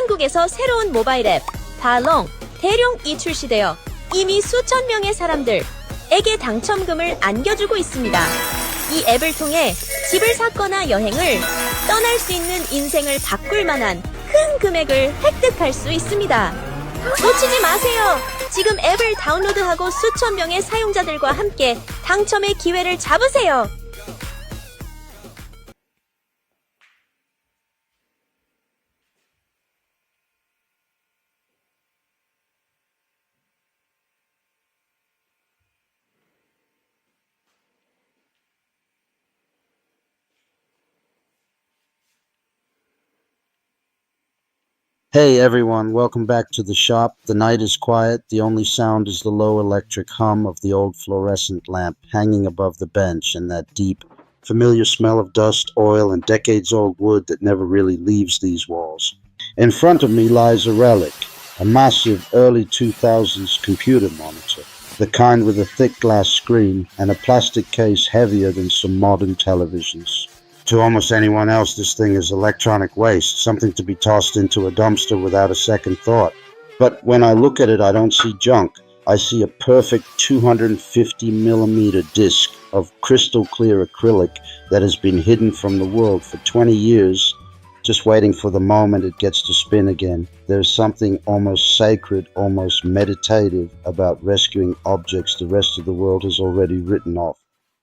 한국에서 새로운 모바일 앱 다롱 대룡이 출시되어 이미 수천 명의 사람들에게 당첨금을 안겨주고 있습니다. 이 앱을 통해 집을 샀거나 여행을 떠날 수 있는 인생을 바꿀 만한 큰 금액을 획득할 수 있습니다. 놓치지 마세요. 지금 앱을 다운로드하고 수천 명의 사용자들과 함께 당첨의 기회를 잡으세요. Hey everyone, welcome back to the shop. The night is quiet. The only sound is the low electric hum of the old fluorescent lamp hanging above the bench and that deep, familiar smell of dust, oil, and decades-old wood that never really leaves these walls. In front of me lies a relic, a massive early 2000s computer monitor, the kind with a thick glass screen and a plastic case heavier than some modern televisions. To almost anyone else, this thing is electronic waste, something to be tossed into a dumpster without a second thought. But when I look at it, I don't see junk. I see a perfect 250 millimeter disc of crystal clear acrylic that has been hidden from the world for 20 years, just waiting for the moment it gets to spin again. There's something almost sacred, almost meditative about rescuing objects the rest of the world has already written off.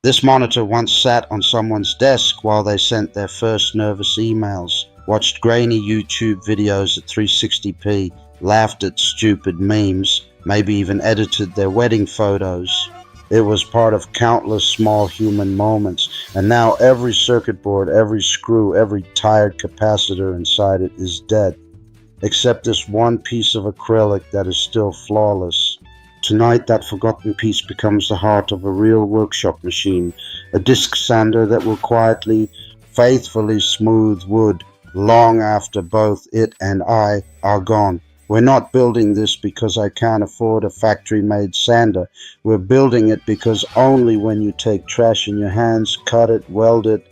This monitor once sat on someone's desk while they sent their first nervous emails, watched grainy YouTube videos at 360p, laughed at stupid memes, maybe even edited their wedding photos. It was part of countless small human moments, and now every circuit board, every screw, every tired capacitor inside it is dead, except this one piece of acrylic that is still flawless. Tonight, that forgotten piece becomes the heart of a real workshop machine, a disc sander that will quietly, faithfully smooth wood long after both it and I are gone. We're not building this because I can't afford a factory-made sander. We're building it because only when you take trash in your hands, cut it, weld it,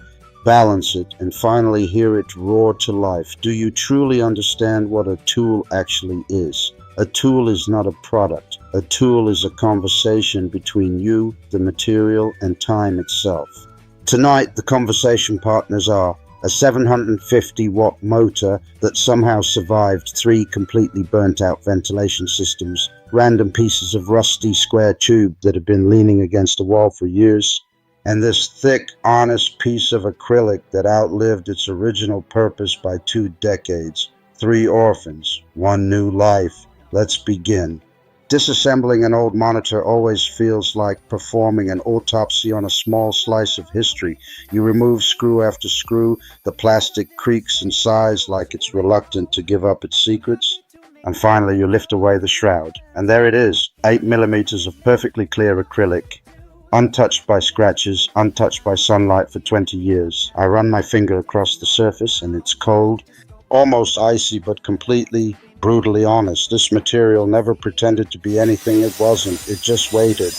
balance it, and finally hear it roar to life, do you truly understand what a tool actually is. A tool is not a product. A tool is a conversation between you, the material, and time itself. Tonight, the conversation partners are a 750-watt motor that somehow survived 3 completely burnt-out ventilation systems, random pieces of rusty square tube that have been leaning against a wall for years, and this thick, honest piece of acrylic that outlived its original purpose by 2 decades. 3 orphans, 1 new life. Let's begin. Disassembling an old monitor always feels like performing an autopsy on a small slice of history. You remove screw after screw, the plastic creaks and sighs like it's reluctant to give up its secrets, and finally you lift away the shroud. And there it is, 8 millimeters of perfectly clear acrylic, untouched by scratches, untouched by sunlight for 20 years. I run my finger across the surface and it's cold, almost icy, but completely brutally honest. This material never pretended to be anything it wasn't. It just waited,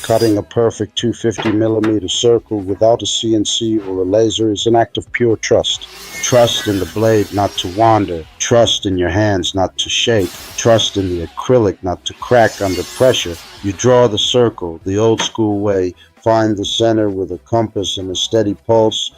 cutting a perfect 250 millimeter circle without a CNC or a laser is an act of pure trust. Trust in the blade not to wander, trust in your hands not to shake, trust in the acrylic not to crack under pressure. You draw the circle the old school way, find the center with a compass and a steady pulse,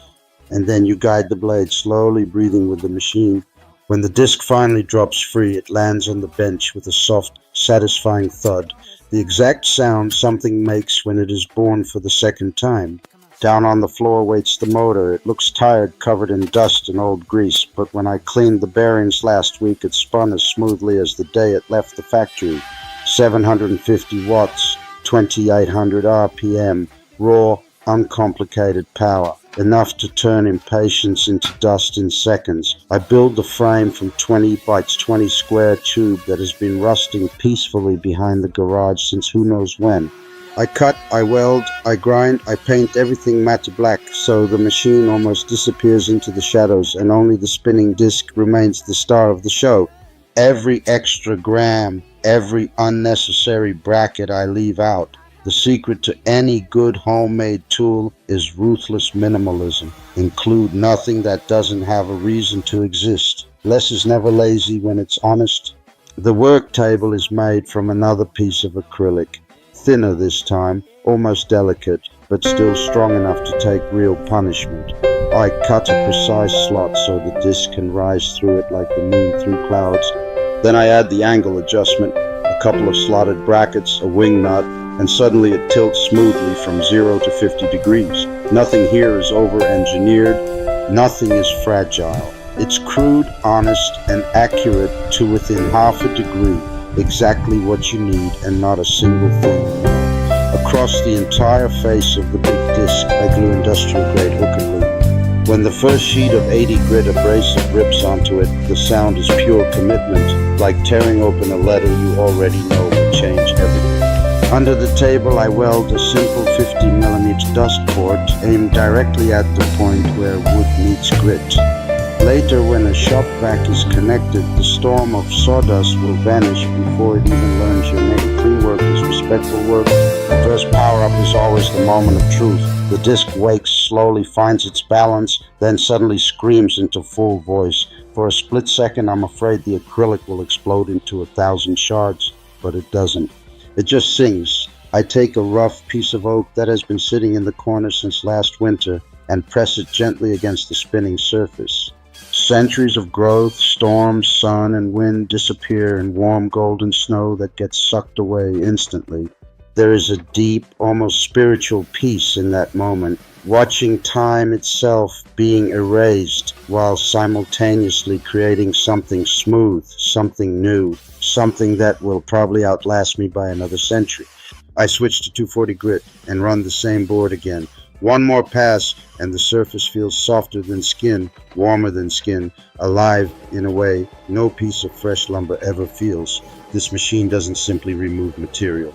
and then you guide the blade slowly, breathing with the machine. When the disc finally drops free, it lands on the bench with a soft, satisfying thud, the exact sound something makes when it is born for the second time. Down on the floor waits the motor. It looks tired, covered in dust and old grease, but when I cleaned the bearings last week, it spun as smoothly as the day it left the factory. 750 watts, 2800 RPM, raw, uncomplicated power. Enough to turn impatience into dust in seconds. I build the frame from 20 by 20 square tube that has been rusting peacefully behind the garage since who knows when. I cut, I weld, I grind, I paint everything matte black so the machine almost disappears into the shadows and only the spinning disc remains the star of the show. Every extra gram, every unnecessary bracket I leave out. The secret to any good homemade tool is ruthless minimalism. Include nothing that doesn't have a reason to exist. Less is never lazy when it's honest. The work table is made from another piece of acrylic, thinner this time, almost delicate, but still strong enough to take real punishment. I cut a precise slot so the disc can rise through it like the moon through clouds. Then I add the angle adjustment, a couple of slotted brackets, a wing nut, and suddenly it tilts smoothly from 0 to 50 degrees. Nothing here is over-engineered, nothing is fragile. It's crude, honest, and accurate to within half a degree, exactly what you need and not a single thing. Across the entire face of the big disc, I glue industrial-grade hook and loop. When the first sheet of 80 grit abrasive rips onto it, the sound is pure commitment, like tearing open a letter you already know will change everything. Under the table, I weld a simple 50mm dust port aimed directly at the point where wood meets grit. Later, when a shop vac is connected, the storm of sawdust will vanish before it even learns your name. Clean work is respectful work. The first power-up is always the moment of truth. The disc wakes, slowly finds its balance, then suddenly screams into full voice. For a split second, I'm afraid the acrylic will explode into 1,000 shards, but it doesn't. It just sings. I take a rough piece of oak that has been sitting in the corner since last winter and press it gently against the spinning surface. Centuries of growth, storms, sun, and wind disappear in warm golden snow that gets sucked away instantly. There is a deep, almost spiritual peace in that moment, watching time itself being erased while simultaneously creating something smooth, something new, something that will probably outlast me by another century. I switch to 240 grit and run the same board again. One more pass and the surface feels softer than skin, warmer than skin, alive in a way no piece of fresh lumber ever feels. This machine doesn't simply remove material.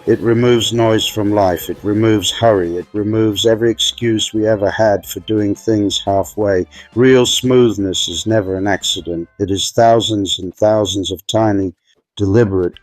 It removes noise from life. It removes hurry. It removes every excuse we ever had for doing things halfway. Real smoothness is never an accident. It is thousands and thousands of tiny, deliberate,